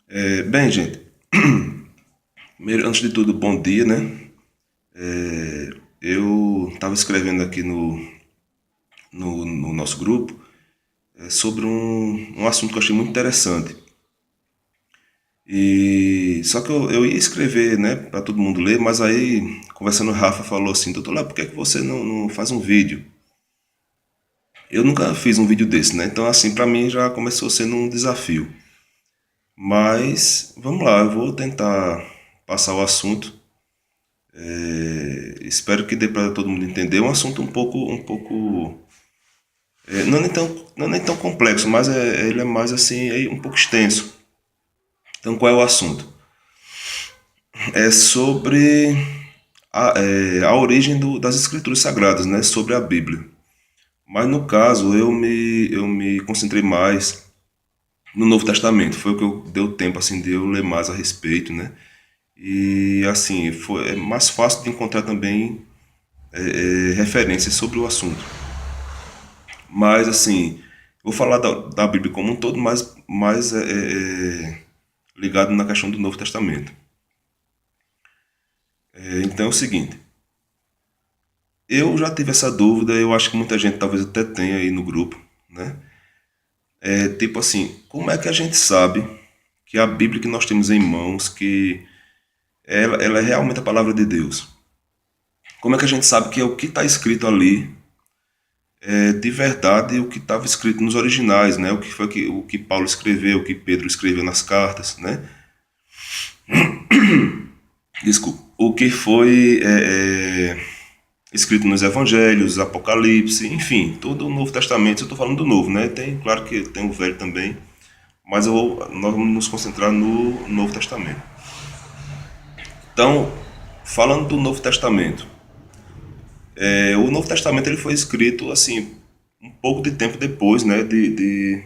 Bem, gente, primeiro, antes de tudo, bom dia, né? Eu estava escrevendo aqui no nosso grupo sobre um assunto que eu achei muito interessante. E só que eu ia escrever, né, para todo mundo ler, mas aí, conversando, o Rafa falou assim: Doutor Léo, por que, é que você não faz um vídeo? Eu nunca fiz um vídeo desse, né? Então, assim, para mim já começou sendo um desafio. Mas vamos lá, eu vou tentar passar o assunto. Espero que dê para todo mundo entender. É um assunto não é nem tão complexo, mas ele é mais assim, um pouco extenso. Então, qual é o assunto? É sobre a origem das escrituras sagradas, né? Sobre a Bíblia. Mas no caso, eu me concentrei mais no Novo Testamento. Foi o que deu tempo assim de eu ler mais a respeito, né? E assim, é mais fácil de encontrar também referências sobre o assunto. Mas, assim, vou falar da Bíblia como um todo, mas mais ligado na questão do Novo Testamento. Então é o seguinte, eu já tive essa dúvida, eu acho que muita gente talvez até tenha aí no grupo, né? É tipo assim, como é que a gente sabe que a Bíblia que nós temos em mãos, que ela é realmente a palavra de Deus? Como é que a gente sabe que é o que está escrito ali de verdade o que estava escrito nos originais, né? O que Paulo escreveu, o que Pedro escreveu nas cartas, né? Desculpa, o que foi escrito nos Evangelhos, Apocalipse, enfim, todo o Novo Testamento. Eu estou falando do Novo, né? Tem, claro que tem o Velho também, mas nós vamos nos concentrar no Novo Testamento. Então, falando do Novo Testamento, o Novo Testamento ele foi escrito assim um pouco de tempo depois, né, de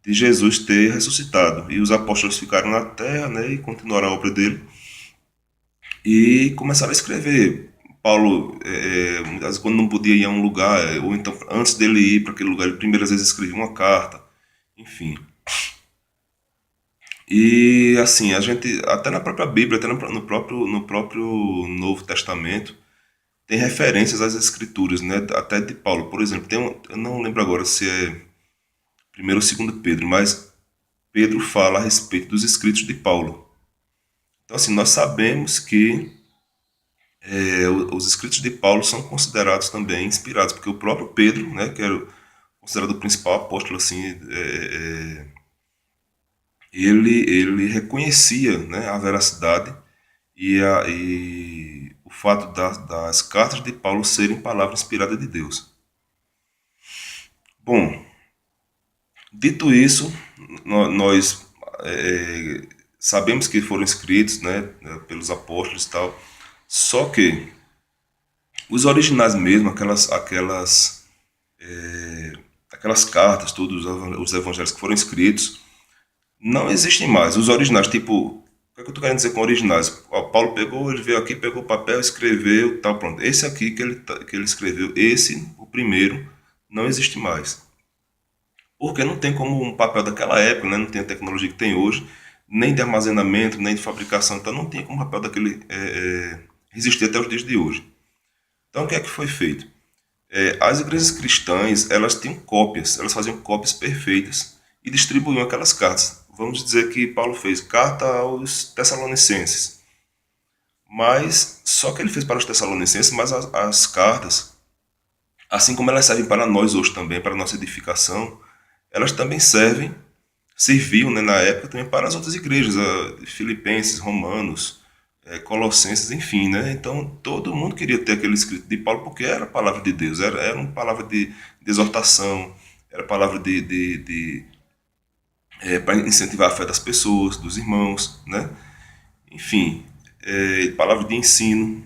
Jesus ter ressuscitado e os apóstolos ficaram na Terra, né, e continuaram a obra dele. E começaram a escrever. Paulo, às vezes, quando não podia ir a um lugar, ou então antes dele ir para aquele lugar, ele primeiras vezes escrevia uma carta, enfim. E assim, a gente, até na própria Bíblia, até no próprio Novo Testamento, tem referências às escrituras, né? Até de Paulo. Por exemplo, eu não lembro agora se é primeiro ou segundo Pedro, mas Pedro fala a respeito dos escritos de Paulo. Então, assim, nós sabemos que os escritos de Paulo são considerados também inspirados, porque o próprio Pedro, né, que era considerado o principal apóstolo, assim, ele reconhecia, né, a veracidade e o fato das cartas de Paulo serem palavras inspiradas de Deus. Bom, dito isso, nós sabemos que foram escritos, né, pelos apóstolos e tal, só que os originais mesmo, aquelas cartas, todos os evangelhos que foram escritos, não existem mais. Os originais, tipo, o que é que eu tô querendo dizer com originais? Ó, Paulo pegou, ele veio aqui, pegou o papel, escreveu, tal, pronto. Esse aqui que ele escreveu, esse, o primeiro, não existe mais. Porque não tem como um papel daquela época, né? Não tem a tecnologia que tem hoje, nem de armazenamento, nem de fabricação, então não tem como um papel daquele resistir até os dias de hoje. Então o que é que foi feito? As igrejas cristãs, elas tinham cópias, elas faziam cópias perfeitas e distribuíam aquelas cartas. Vamos dizer que Paulo fez carta aos Tessalonicenses, mas só que ele fez para os Tessalonicenses, mas as cartas, assim como elas servem para nós hoje também, para a nossa edificação, elas também serviam, né, na época também para as outras igrejas, Filipenses, Romanos, Colossenses, enfim, né? Então todo mundo queria ter aquele escrito de Paulo porque era a palavra de Deus, era uma palavra de exortação, era palavra para incentivar a fé das pessoas, dos irmãos, né? Enfim, palavra de ensino.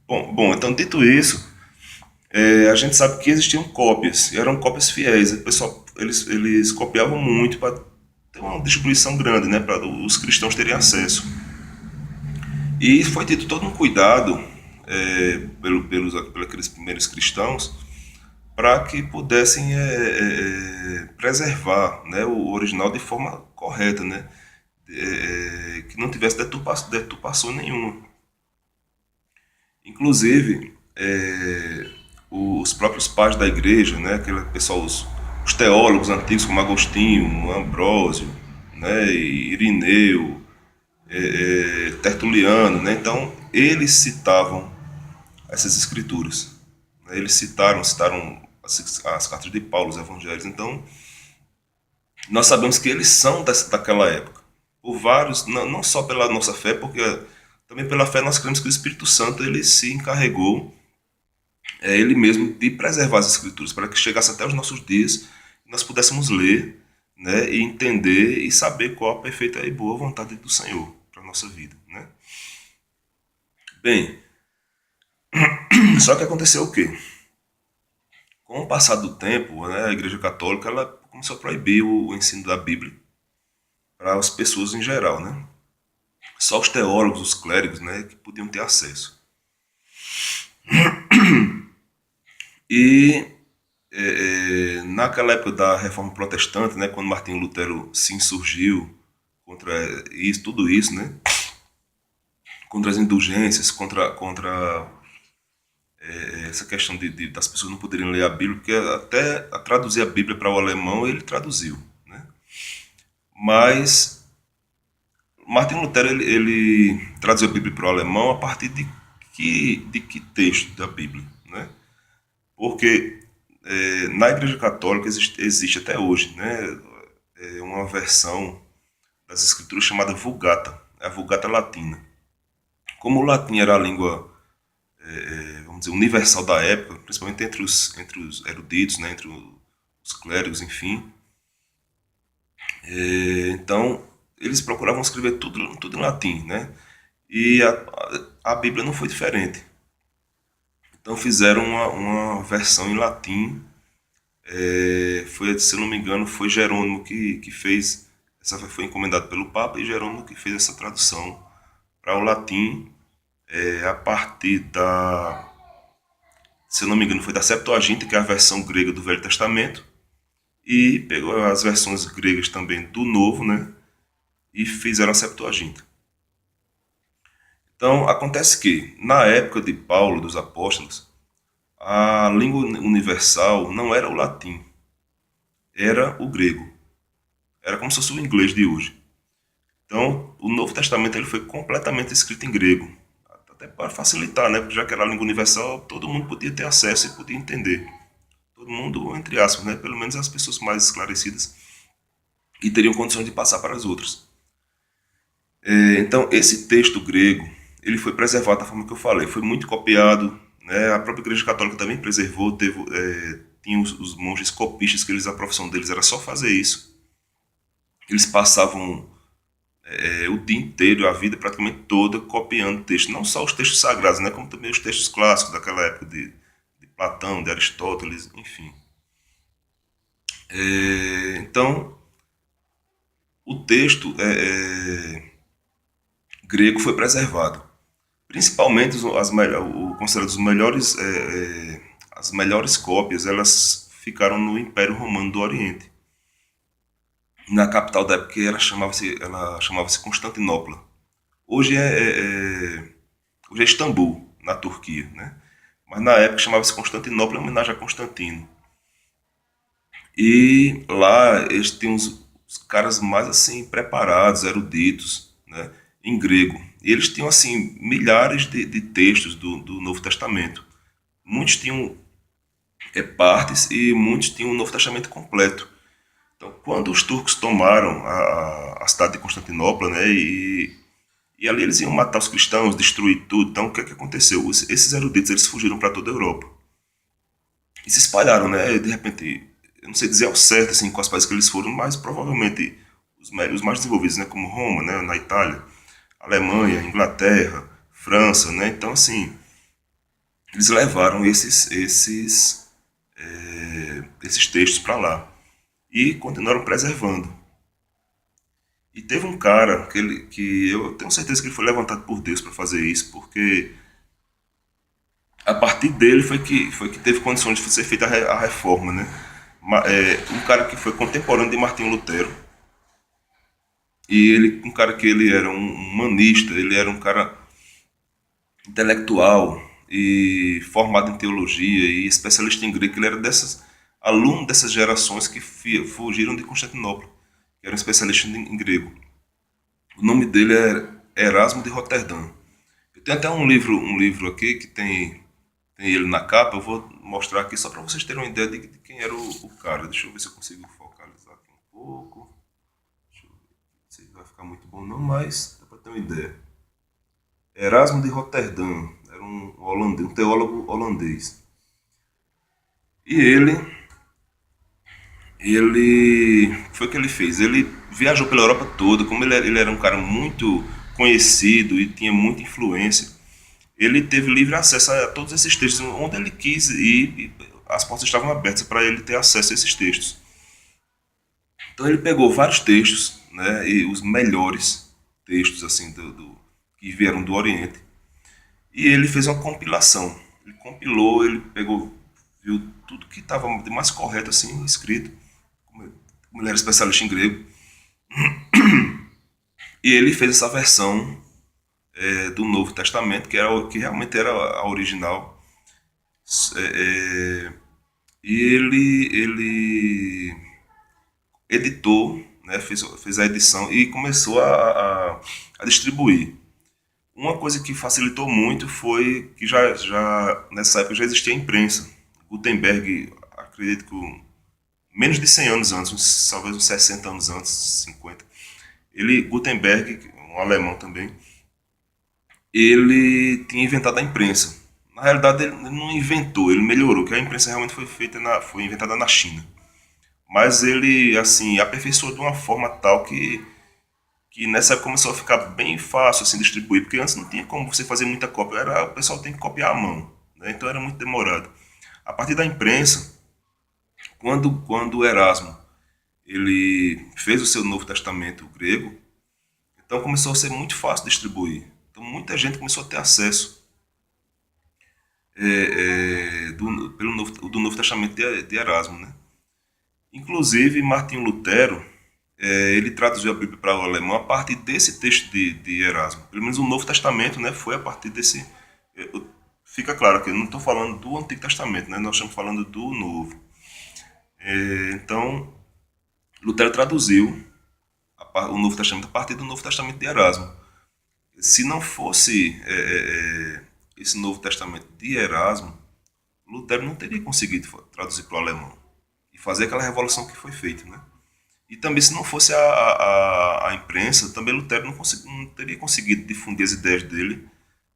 Bom, então dito isso, a gente sabe que existiam cópias, e eram cópias fiéis. O pessoal, eles copiavam muito para ter uma distribuição grande, né? Para os cristãos terem acesso. E foi tido todo um cuidado pelos aqueles primeiros cristãos para que pudessem preservar, né, o original de forma correta, né? que não tivesse deturpação nenhuma. Inclusive, os próprios pais da igreja, né, aquele pessoal, os teólogos antigos como Agostinho, Ambrósio, né, Irineu, Tertuliano, né, então eles citavam essas escrituras. Né, eles citaram as cartas de Paulo, os evangelhos. Então, nós sabemos que eles são daquela época. Por vários, não só pela nossa fé, porque também pela fé nós cremos que o Espírito Santo ele se encarregou, ele mesmo, de preservar as escrituras, para que chegasse até os nossos dias e nós pudéssemos ler, né, e entender e saber qual a perfeita e boa vontade do Senhor para a nossa vida. Né? Bem, só que aconteceu o quê? Com o passar do tempo, né, a Igreja Católica ela começou a proibir o ensino da Bíblia para as pessoas em geral, né? Só os teólogos, os clérigos, né, que podiam ter acesso. E naquela época da Reforma Protestante, né, quando Martinho Lutero se insurgiu contra isso, tudo isso, né, contra as indulgências, contra essa questão das pessoas não poderem ler a Bíblia, porque até a traduzir a Bíblia para o alemão ele traduziu, né? Mas Martin Lutero ele traduziu a Bíblia para o alemão a partir de que texto da Bíblia, né? Porque na Igreja Católica existe até hoje, né, uma versão das Escrituras chamada Vulgata, a Vulgata Latina. Como o latim era a língua, vamos dizer, universal da época, principalmente entre os eruditos, né, entre os clérigos, enfim, então eles procuravam escrever tudo em latim, né? E a Bíblia não foi diferente. Então fizeram uma versão em latim. Se eu não me engano, foi Jerônimo que fez. Essa foi encomendado pelo Papa e Jerônimo que fez essa tradução para o latim a partir se eu não me engano, foi da Septuaginta, que é a versão grega do Velho Testamento, e pegou as versões gregas também do Novo, né? E fizeram a Septuaginta. Então, acontece que, na época de Paulo, dos apóstolos, a língua universal não era o latim, era o grego. Era como se fosse o inglês de hoje. Então, o Novo Testamento ele foi completamente escrito em grego. Até para facilitar, né? Porque já que era a língua universal, todo mundo podia ter acesso e podia entender. Todo mundo, entre aspas, né? Pelo menos as pessoas mais esclarecidas. E teriam condições de passar para as outras. Então, esse texto grego, ele foi preservado da forma que eu falei. Foi muito copiado, né? A própria Igreja Católica também preservou. Tinha os monges copistas, que a profissão deles era só fazer isso. Eles passavam o dia inteiro, a vida praticamente toda, copiando textos. Não só os textos sagrados, né? Como também os textos clássicos daquela época de Platão, de Aristóteles, enfim. Então, o texto grego foi preservado. Principalmente considerados os melhores, as melhores cópias, elas ficaram no Império Romano do Oriente. Na capital da época ela chamava-se Constantinopla. Hoje hoje é Istambul, na Turquia, né? Mas na época chamava-se Constantinopla em homenagem a Constantino. E lá eles tinham os caras mais assim preparados, eruditos, né, em grego. E eles tinham assim milhares de textos do Novo Testamento. Muitos tinham partes e muitos tinham o Novo Testamento completo. Então, quando os turcos tomaram a cidade de Constantinopla, né, e ali eles iam matar os cristãos, destruir tudo. Então, o que aconteceu? Esses eruditos eles fugiram para toda a Europa e se espalharam, né? De repente, eu não sei dizer ao certo assim quais países que eles foram, mas provavelmente os mais desenvolvidos, né, como Roma, né, na Itália, Alemanha, Inglaterra, França, né? Então, assim, eles levaram esses textos para lá e continuaram preservando. E teve um cara que eu tenho certeza que ele foi levantado por Deus para fazer isso, porque a partir dele foi que teve condições de ser feita a reforma, né? Um cara que foi contemporâneo de Martinho Lutero, E ele, um cara que ele era um humanista, ele era um cara intelectual e formado em teologia e especialista em grego, ele era dessas aluno dessas gerações que fugiram de Constantinopla, que eram especialistas em grego. O nome dele é Erasmo de Roterdã. Eu tenho até um livro aqui que tem ele na capa. Eu vou mostrar aqui só para vocês terem uma ideia de quem era o cara. Deixa eu ver se eu consigo focalizar aqui um pouco. Deixa eu ver se vai ficar muito bom não, mas dá para ter uma ideia. Erasmo de Roterdã era um holandês, um teólogo holandês. E ele foi o que ele fez. Ele viajou pela Europa toda, como ele era um cara muito conhecido e tinha muita influência. Ele teve livre acesso a todos esses textos, onde ele quis e as portas estavam abertas para ele ter acesso a esses textos. Então ele pegou vários textos, né, e os melhores textos assim que vieram do Oriente, e ele fez uma compilação. Ele compilou, ele pegou, viu tudo que estava de mais correto assim escrito, como ele era especialista em grego, e ele fez essa versão do Novo Testamento, que realmente era a original. É, e ele editou, né, fez a edição e começou a distribuir. Uma coisa que facilitou muito foi que já nessa época já existia a imprensa. Gutenberg, acredito que menos de 100 anos antes, talvez uns 60 anos antes, 50, Gutenberg, um alemão também, ele tinha inventado a imprensa. Na realidade, ele não inventou, ele melhorou, que a imprensa realmente foi inventada na China. Mas ele, assim, aperfeiçoou de uma forma tal que nessa época começou a ficar bem fácil, assim, distribuir, porque antes não tinha como você fazer muita cópia, o pessoal tem que copiar à mão, né? Então era muito demorado. A partir da imprensa, quando o Erasmo ele fez o seu Novo Testamento grego, então começou a ser muito fácil distribuir. Então muita gente começou a ter acesso do Novo Testamento de Erasmo, né? Inclusive, Martinho Lutero, ele traduziu a Bíblia para o alemão a partir desse texto de Erasmo. Pelo menos o Novo Testamento, né, foi a partir desse. Fica claro que eu não estou falando do Antigo Testamento, né, nós estamos falando do Novo. Então, Lutero traduziu o Novo Testamento a partir do Novo Testamento de Erasmo. Se não fosse esse Novo Testamento de Erasmo, Lutero não teria conseguido traduzir para o alemão e fazer aquela revolução que foi feita, né? E também, se não fosse a imprensa, também Lutero não teria conseguido difundir as ideias dele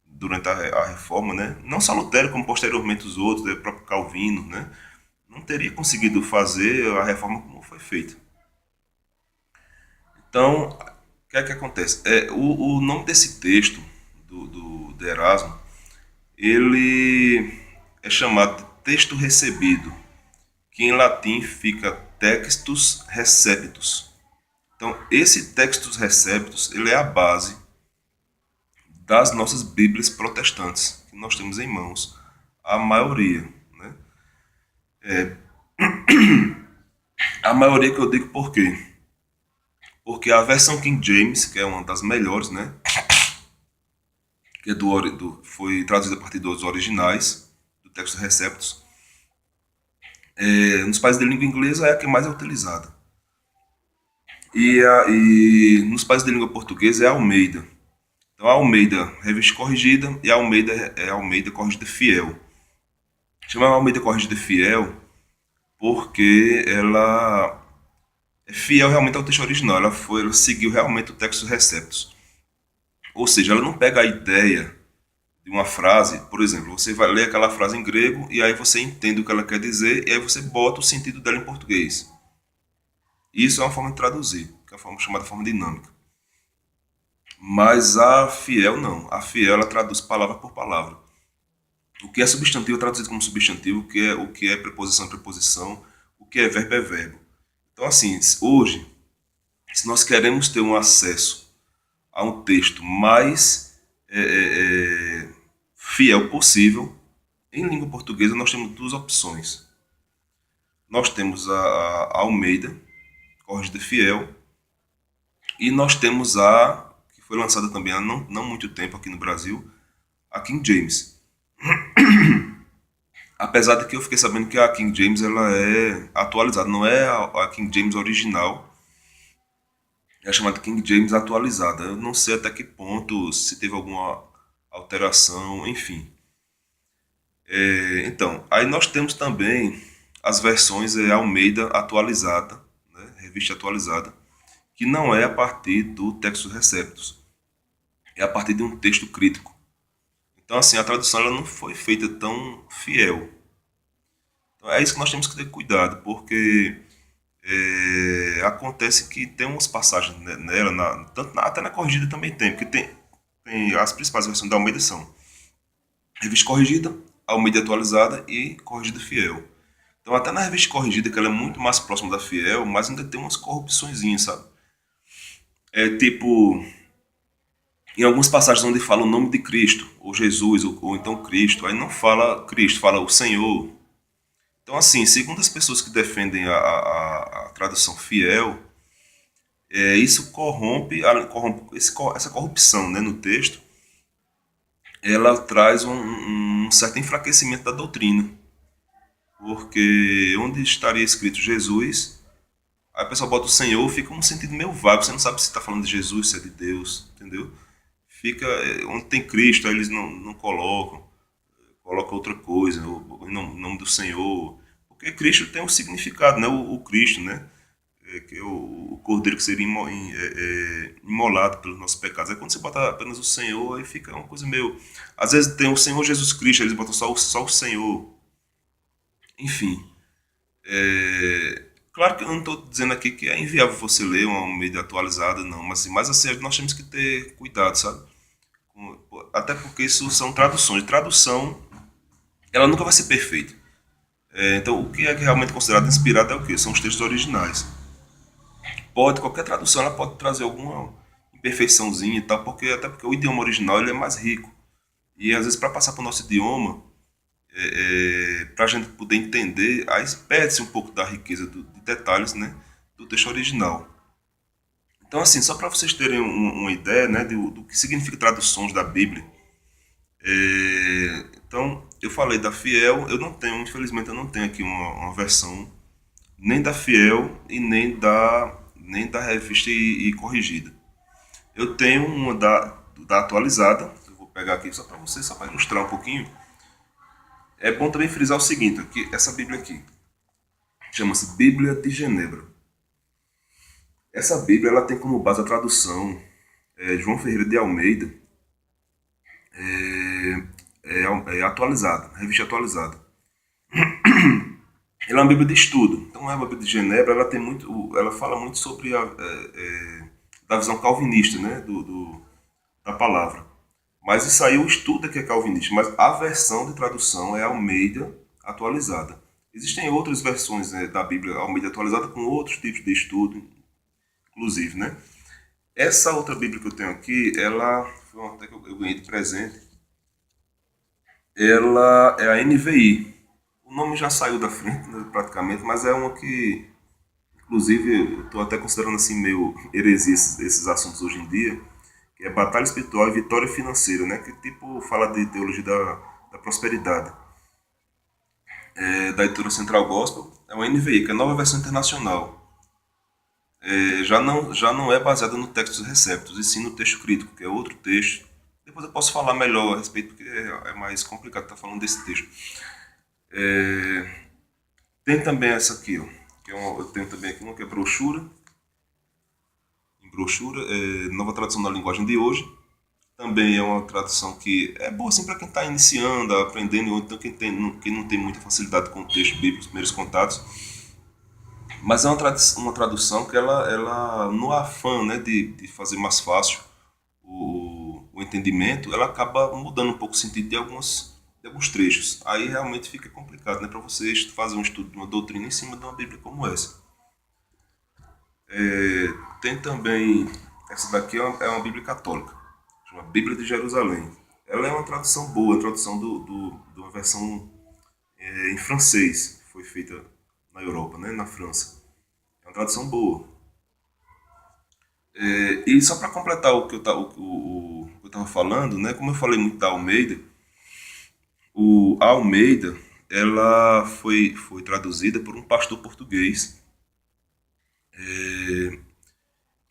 durante a reforma, né? Não só Lutero, como posteriormente os outros, o próprio Calvino, né? Não teria conseguido fazer a reforma como foi feita. Então, o que é que acontece? O nome desse texto de Erasmo, ele é chamado de texto recebido, que em latim fica textus receptus. Então, esse textus receptus, ele é a base das nossas Bíblias protestantes, que nós temos em mãos, a maioria, né? A maioria que eu digo por quê? Porque a versão King James, que é uma das melhores, né? Que é foi traduzida a partir dos originais, do texto receptus, nos países de língua inglesa é a que mais é utilizada. E nos países de língua portuguesa é a Almeida. Então a Almeida Revista Corrigida e a Almeida é a Almeida Corrigida Fiel. Chama Almeida Corrigida Fiel porque ela é fiel realmente ao texto original. Ela seguiu realmente o texto receptus. Ou seja, ela não pega a ideia de uma frase, por exemplo, você vai ler aquela frase em grego e aí você entende o que ela quer dizer e aí você bota o sentido dela em português. Isso é uma forma de traduzir, que é uma forma chamada forma dinâmica. Mas a fiel não. A fiel ela traduz palavra por palavra. O que é substantivo é traduzido como substantivo, o que é preposição é preposição, o que é verbo. Então, assim, hoje, se nós queremos ter um acesso a um texto mais fiel possível, em língua portuguesa nós temos duas opções. Nós temos a Almeida, Corrigida Fiel, E nós temos a, que foi lançada também há não muito tempo aqui no Brasil, a King James. Apesar de que eu fiquei sabendo que a King James ela é atualizada, não é a King James original, é chamada King James atualizada. Eu não sei até que ponto, se teve alguma alteração, enfim. Então, aí nós temos também as versões Almeida atualizada, né, revista atualizada, que não é a partir do Textus Receptus, é a partir de um texto crítico. Então, assim, a tradução ela não foi feita tão fiel. Então, é isso que nós temos que ter cuidado, porque acontece que tem umas passagens nela, até na corrigida também tem, porque tem as principais versões da Almeida são revista corrigida, Almeida atualizada e corrigida fiel. Então, até na revista corrigida, que ela é muito mais próxima da fiel, mas ainda tem umas corrupçõezinhas, sabe? É tipo, em algumas passagens onde fala o nome de Cristo, ou Jesus, ou então Cristo, aí não fala Cristo, fala o Senhor. Então, assim, segundo as pessoas que defendem a tradução fiel, isso essa corrupção, né, no texto, ela traz um certo enfraquecimento da doutrina. Porque onde estaria escrito Jesus, aí a pessoa bota o Senhor, fica um sentido meio vago, você não sabe se está falando de Jesus, se é de Deus, entendeu? Fica, onde tem Cristo, aí eles não colocam, coloca outra coisa, em nome do Senhor. Porque Cristo tem um significado, né? O Cristo, né? Que é o cordeiro que seria imolado pelos nossos pecados. Aí quando você bota apenas o Senhor, aí fica uma coisa meio. Às vezes tem o Senhor Jesus Cristo, eles botam só o Senhor. Enfim. Claro que eu não estou dizendo aqui que é inviável você ler uma mídia atualizada, não, mas assim, nós temos que ter cuidado, sabe? Até porque isso são traduções. Tradução, ela nunca vai ser perfeita. Então, o que é realmente considerado inspirado é o quê? São os textos originais. Qualquer tradução ela pode trazer alguma imperfeiçãozinha e tal, até porque o idioma original ele é mais rico. E às vezes para passar para o nosso idioma, para a gente poder entender, aí perde-se um pouco da riqueza de detalhes, né, do texto original. Então, assim, só para vocês terem uma ideia, né, do que significa traduções da Bíblia. Então, eu falei da Fiel, eu não tenho, infelizmente, eu não tenho aqui uma versão nem da Fiel e nem da revista e corrigida. Eu tenho uma da atualizada, eu vou pegar aqui só para vocês, só para ilustrar um pouquinho. É bom também frisar o seguinte, que essa Bíblia aqui chama-se Bíblia de Genebra. Essa Bíblia ela tem como base a tradução João Ferreira de Almeida, atualizada, revista atualizada. Ela é uma Bíblia de estudo. Então a Bíblia de Genebra ela fala muito sobre da visão calvinista, né, da palavra. Mas isso aí o estudo é que é calvinista, mas a versão de tradução é Almeida atualizada. Existem outras versões, né, da Bíblia Almeida atualizada com outros tipos de estudo, inclusive, né? Essa outra Bíblia que eu tenho aqui, ela foi uma até que eu ganhei de presente. Ela é a NVI. O nome já saiu da frente, né, praticamente, mas é uma que, inclusive, eu estou até considerando assim meio heresia esses assuntos hoje em dia, que é Batalha Espiritual e Vitória Financeira, né? Que tipo fala de teologia da prosperidade. Da editora Central Gospel, é uma NVI, que é a nova versão internacional. Já não é baseada no texto dos receptos, e sim no texto crítico, que é outro texto. Depois eu posso falar melhor a respeito, porque é mais complicado estar falando desse texto. Tem também essa aqui, ó, eu tenho também aqui uma que é brochura, em brochura, nova tradução da linguagem de hoje. Também é uma tradução que é boa assim para quem está iniciando, aprendendo, ou então quem não tem muita facilidade com o texto bíblico, os primeiros contatos. Mas é uma tradução que ela no afã, né, de fazer mais fácil o entendimento, ela acaba mudando um pouco o sentido de alguns trechos. Aí realmente fica complicado, né, para vocês fazer um estudo de uma doutrina em cima de uma Bíblia como essa. Tem também, essa daqui é uma Bíblia católica, chama Bíblia de Jerusalém. Ela é uma tradução boa, a tradução de uma versão em francês, que foi feita na Europa, né, na França. É uma tradução boa. E só para completar o que o que eu estava falando, né? Como eu falei muito da Almeida, a Almeida ela foi traduzida por um pastor português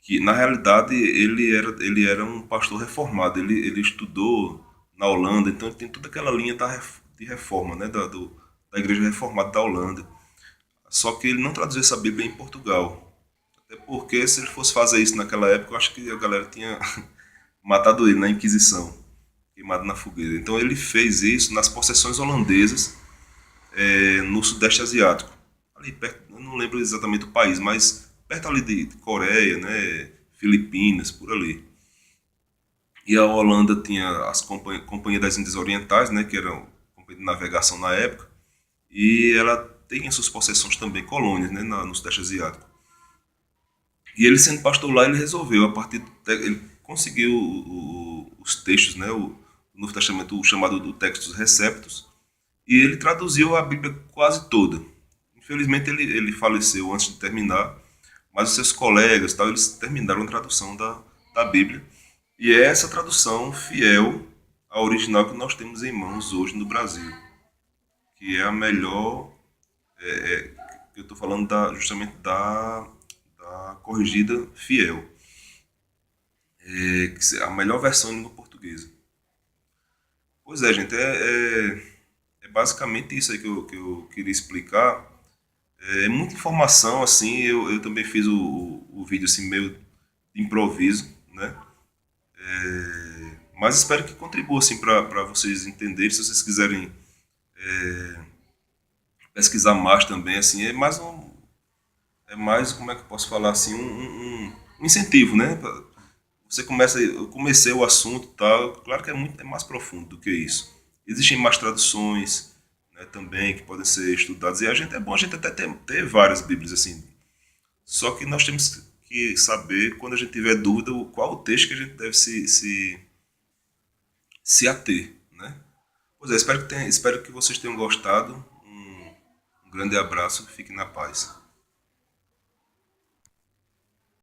que na realidade ele era um pastor reformado. Ele estudou na Holanda, então ele tem toda aquela linha de reforma, né? Da Igreja Reformada da Holanda. Só que ele não traduziu essa Bíblia em Portugal. Até porque se ele fosse fazer isso naquela época, eu acho que a galera tinha matado ele na Inquisição, queimado na fogueira. Então ele fez isso nas possessões holandesas, no Sudeste Asiático. Ali perto, eu não lembro exatamente o país, mas perto ali de Coreia, né, Filipinas, por ali. E a Holanda tinha as Companhia das Índias Orientais, né, que era uma companhia de navegação na época, e ela tem em suas possessões também colônias, né, no Sudeste Asiático. E ele sendo pastor lá, ele resolveu, a partir ele conseguiu os textos, né, o Novo Testamento, o chamado do Textus Receptus, e ele traduziu a Bíblia quase toda. Infelizmente ele faleceu antes de terminar, mas os seus colegas, tal, eles terminaram a tradução da Bíblia. E é essa tradução fiel à original que nós temos em mãos hoje no Brasil, que é a melhor, eu estou falando justamente da corrigida fiel, que é a melhor versão em língua portuguesa. Pois é, gente, é basicamente isso aí que eu queria explicar. É muita informação, assim, eu também fiz o vídeo assim meio de improviso, né? Mas espero que contribua assim para vocês entenderem, se vocês quiserem pesquisar mais também, assim, é mais, como é que eu posso falar assim, um incentivo, né? Você começa, eu comecei o assunto e tal, claro que é mais profundo do que isso. Existem mais traduções, né, também que podem ser estudadas, e é bom a gente até ter várias Bíblias assim. Só que nós temos que saber, quando a gente tiver dúvida, qual o texto que a gente deve se ater, né? Pois é, espero que vocês tenham gostado. Um grande abraço, fique na paz.